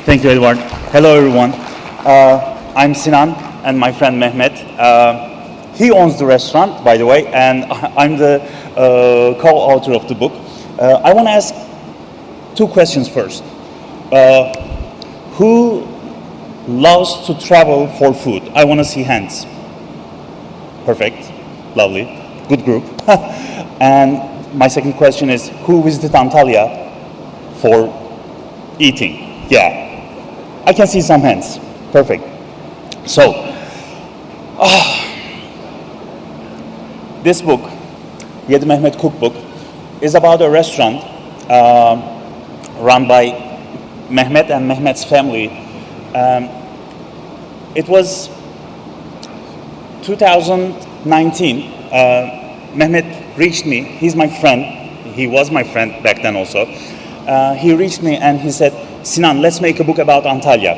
Thank you, Edward. Hello, everyone. I'm Sinan and my friend Mehmet. He owns the restaurant, by the way, and I'm the co-author of the book. I want to ask two questions first. Who loves to travel for food? I want to see hands. Perfect. Lovely. Good group. And my second question is, who visited Antalya for eating? Yeah. I can see some hands. Perfect. So, this book, Yedi Mehmet Cookbook, is about a restaurant run by Mehmet and Mehmet's family. It was 2019. Mehmet reached me. He's my friend. He was my friend back then also. He reached me and he said, Sinan, let's make a book about Antalya.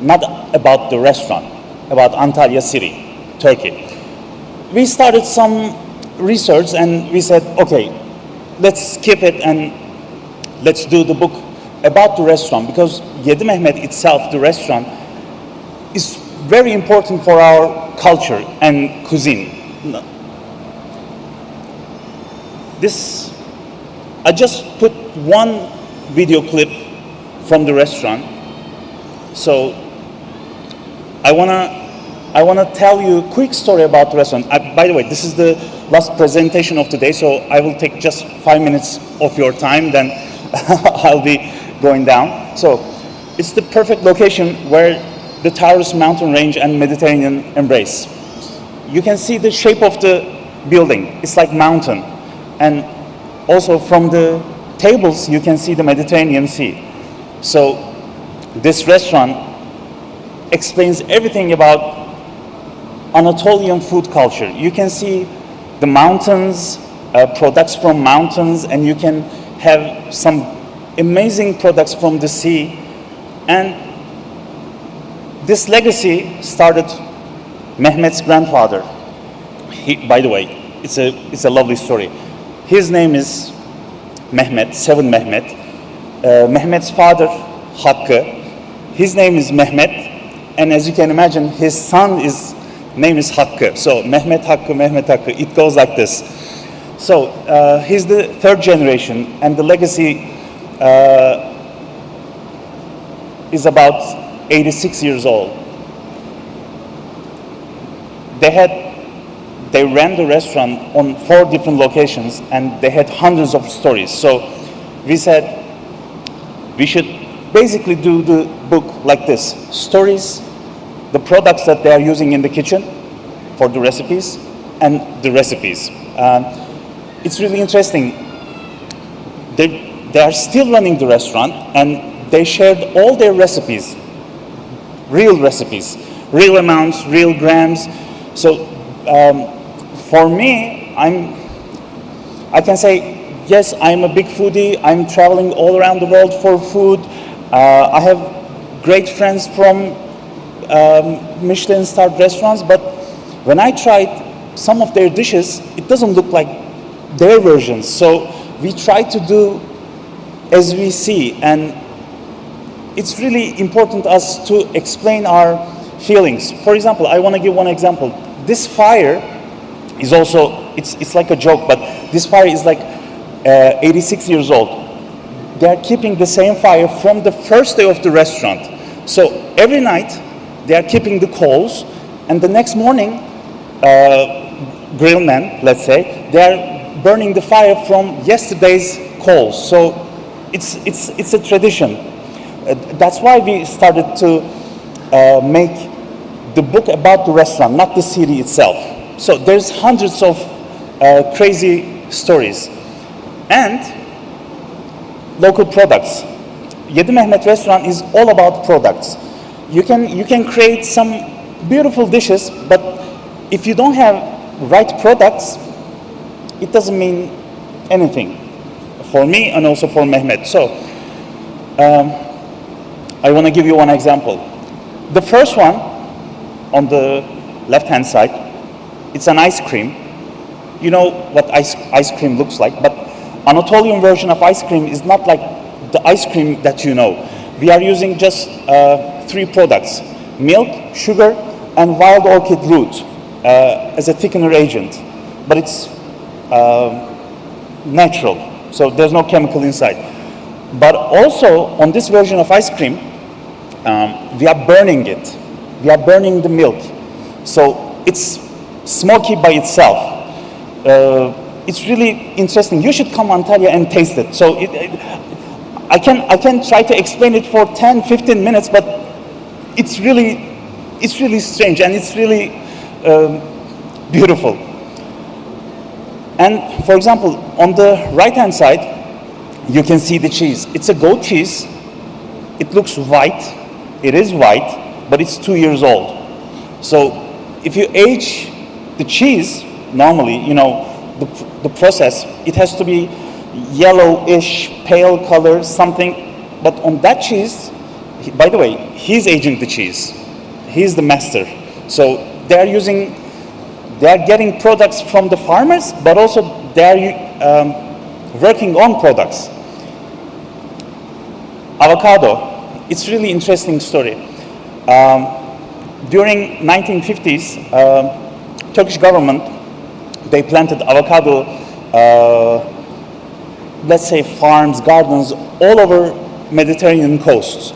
Not about the restaurant, about Antalya city, Turkey. We started some research and we said, okay, let's skip it and let's do the book about the restaurant, because Yedi Mehmet itself, the restaurant, is very important for our culture and cuisine. I just put one video clip from the restaurant. So I wanna tell you a quick story about the restaurant. By the way, this is the last presentation of today, so I will take just 5 minutes of your time, then I'll be going down. So it's the perfect location where the Taurus mountain range and Mediterranean embrace. You can see the shape of the building. It's like mountain. And also from the tables, you can see the Mediterranean Sea. So this restaurant explains everything about Anatolian food culture. You can see the mountains, products from mountains, and you can have some amazing products from the sea. And this legacy started Mehmet's grandfather. By the way, it's a lovely story. His name is Mehmet, 7 Mehmet. Mehmet's father, Hakkı, his name is Mehmet, and as you can imagine, his son's name is Hakkı. So Mehmet Hakkı, Mehmet Hakkı, it goes like this. So he's the 3rd generation, and the legacy is about 86 years old. They ran the restaurant on 4 different locations, and they had hundreds of stories. So we said we should basically do the book like this: stories, the products that they are using in the kitchen for the recipes, and the recipes. It's really interesting. They are still running the restaurant, and they shared all their recipes, real amounts, real grams. So for me, I can say, yes, I'm a big foodie. I'm traveling all around the world for food. I have great friends from Michelin-starred restaurants, but when I tried some of their dishes, it doesn't look like their versions. So we try to do as we see, and it's really important us to explain our feelings. For example, I want to give one example. This fire is also, it's like a joke, but this fire is like 86 years old. They are keeping the same fire from the first day of the restaurant. So every night they are keeping the coals, and the next morning, grill men, let's say, they are burning the fire from yesterday's coals. So it's a tradition. That's why we started to make the book about the restaurant, not the city itself. So there's hundreds of crazy stories. And local products. Yedi Mehmet restaurant is all about products. You can create some beautiful dishes, but if you don't have right products, it doesn't mean anything for me and also for Mehmet. So I want to give you one example. The first one on the left-hand side, it's an ice cream. You know what ice cream looks like, but Anatolian version of ice cream is not like the ice cream that you know. we are using just 3 products: milk, sugar, and wild orchid root as a thickener agent. But it's natural, so there's no chemical inside. But also, on this version of ice cream, we are burning it. We are burning the milk. So it's smoky by itself. It's really interesting. You should come Antalya and taste it. So I can try to explain it for 10, 15 minutes, but it's really strange, and it's really beautiful. And for example, on the right-hand side, you can see the cheese. It's a goat cheese. It looks white. It is white, but it's 2 years old. So if you age the cheese, normally, you know, the process, it has to be yellowish, pale color, something. But on that cheese, by the way, he's aging the cheese. He's the master. So they're getting products from the farmers, but also they're working on products. Avocado, it's really interesting story. During 1950s, Turkish government, they planted avocado, let's say farms, gardens, all over Mediterranean coasts.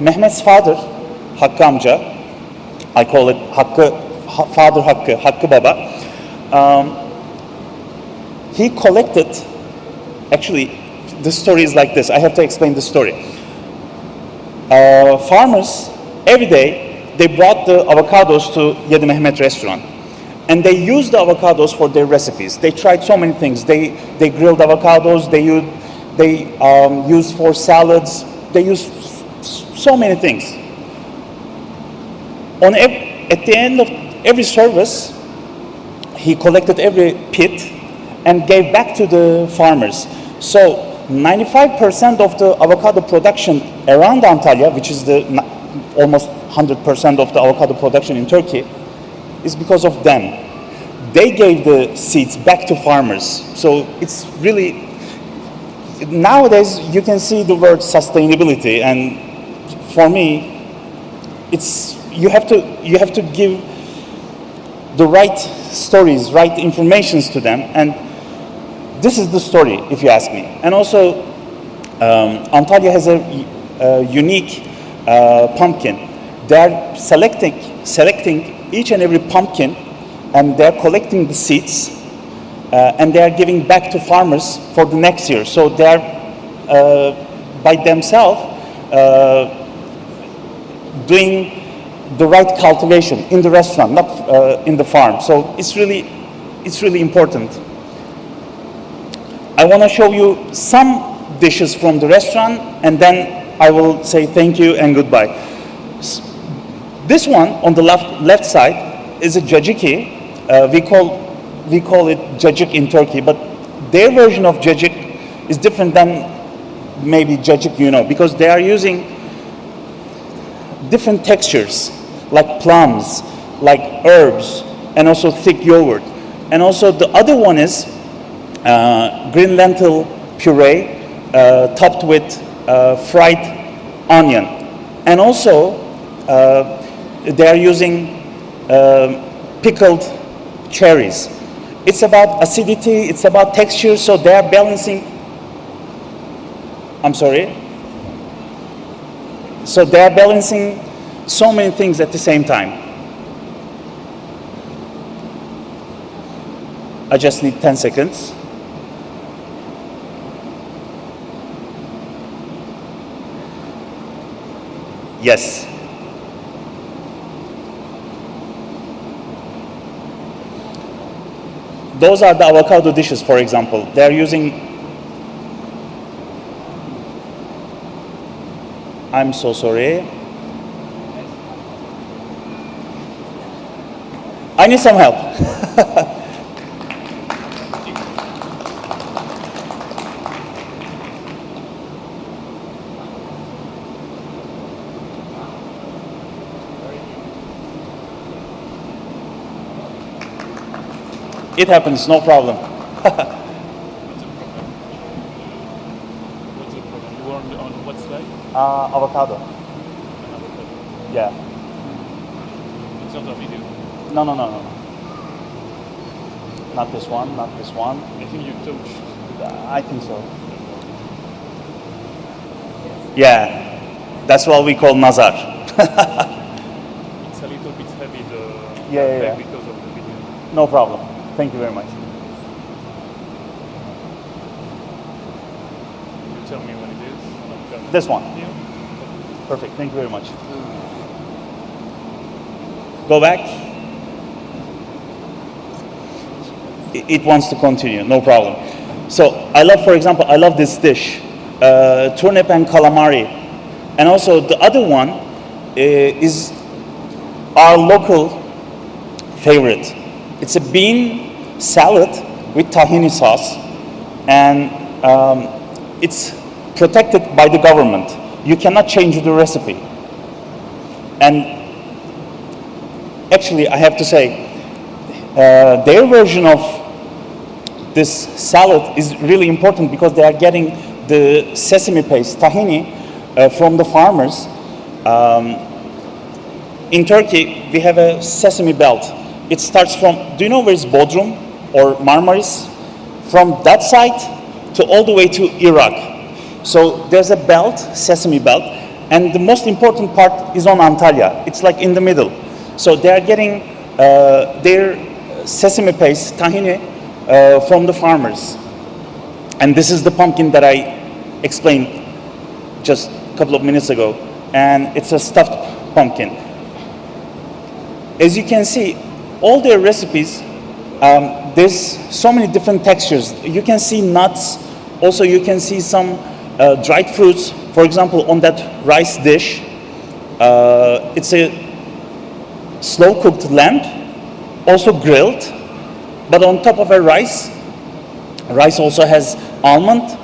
Mehmet's father, Hakkı amca, I call it Father Hakkı, Hakkı Baba, he collected, actually, the story is like this. I have to explain the story. Farmers, every day, they brought the avocados to Yedi Mehmet restaurant. And they used the avocados for their recipes. They tried so many things. They grilled avocados, they used for salads, they used so many things. At the end of every service, he collected every pit and gave back to the farmers. So 95% of the avocado production around Antalya, which is almost 100% of the avocado production in Turkey, is because of them. They gave the seeds back to farmers. So it's really, nowadays you can see the word sustainability, and for me, it's you have to give the right stories, right informations to them, and this is the story, if you ask me. And also, Antalya has a unique pumpkin. They're selecting each and every pumpkin, and they're collecting the seeds, and they're giving back to farmers for the next year. So they're by themselves doing the right cultivation in the restaurant, not in the farm. So it's really important. I want to show you some dishes from the restaurant, and then I will say thank you and goodbye. This one on the left side is a caciki. We call it cacik in Turkey, but their version of cacik is different than maybe cacik, you know, because they are using different textures, like plums, like herbs, and also thick yogurt. And also the other one is green lentil puree topped with fried onion. And also they are using pickled cherries. It's about acidity, it's about texture, so they are balancing. I'm sorry. So they are balancing so many things at the same time. I just need 10 seconds. Yes. Those are the avocado dishes, for example. They're using, I'm so sorry. I need some help. It happens, no problem. What's the problem? You weren't like? Avocado. An avocado. Yeah. It's not a video. No. Not this one, not this one. I think you touched. I think so. Yeah. That's what we call nazar. It's a little bit heavy, the Yeah. because of the video. No problem. Thank you very much. You tell me when it is. Okay. This one. Yeah. Perfect. Thank you very much. Go back. It wants to continue. No problem. So I love, for example, I love this dish, turnip and calamari, and also the other one is our local favorite. It's a bean salad with tahini sauce, and it's protected by the government. You cannot change the recipe. And actually, I have to say, their version of this salad is really important because they are getting the sesame paste, tahini, from the farmers. In Turkey, we have a sesame belt. It starts from, do you know where is Bodrum or Marmaris? From that side to all the way to Iraq. So there's a belt, sesame belt, and the most important part is on Antalya. It's like in the middle. So they are getting their sesame paste, tahini, from the farmers. And this is the pumpkin that I explained just a couple of minutes ago. And it's a stuffed pumpkin. As you can see, all their recipes, there's so many different textures. You can see nuts. Also, you can see some dried fruits. For example, on that rice dish, it's a slow-cooked lamb, also grilled. But on top of a rice also has almond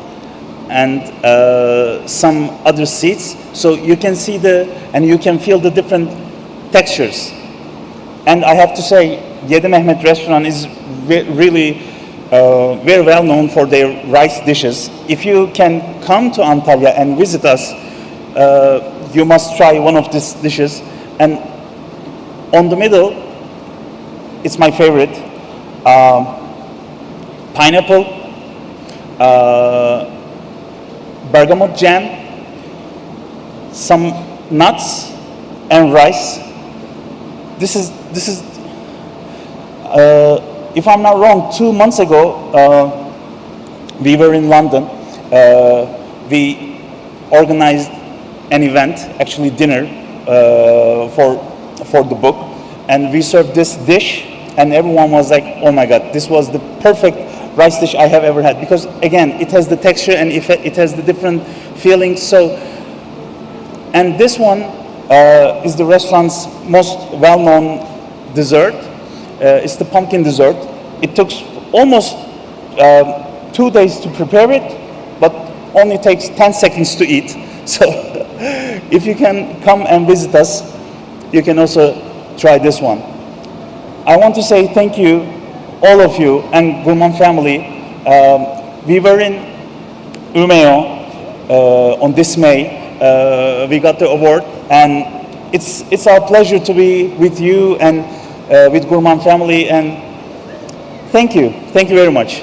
and some other seeds. So you can see and you can feel the different textures. And I have to say, Yedi Mehmet restaurant is really very well known for their rice dishes. If you can come to Antalya and visit us, you must try one of these dishes. And on the middle, it's my favorite. Pineapple, bergamot jam, some nuts, and rice. This is if I'm not wrong, 2 months ago, we were in London. We organized an event, actually dinner, for the book, and we served this dish. And everyone was like, oh my God, this was the perfect rice dish I have ever had. Because again, it has the texture and it has the different feelings. So, and this one is the restaurant's most well-known dessert. It's the pumpkin dessert. It took almost 2 days to prepare it, but only takes 10 seconds to eat. So if you can come and visit us, you can also try this one. I want to say thank you, all of you, and Gourmand family. We were in Umeå on this May. We got the award, and it's our pleasure to be with you and with Gourmand family. And thank you very much.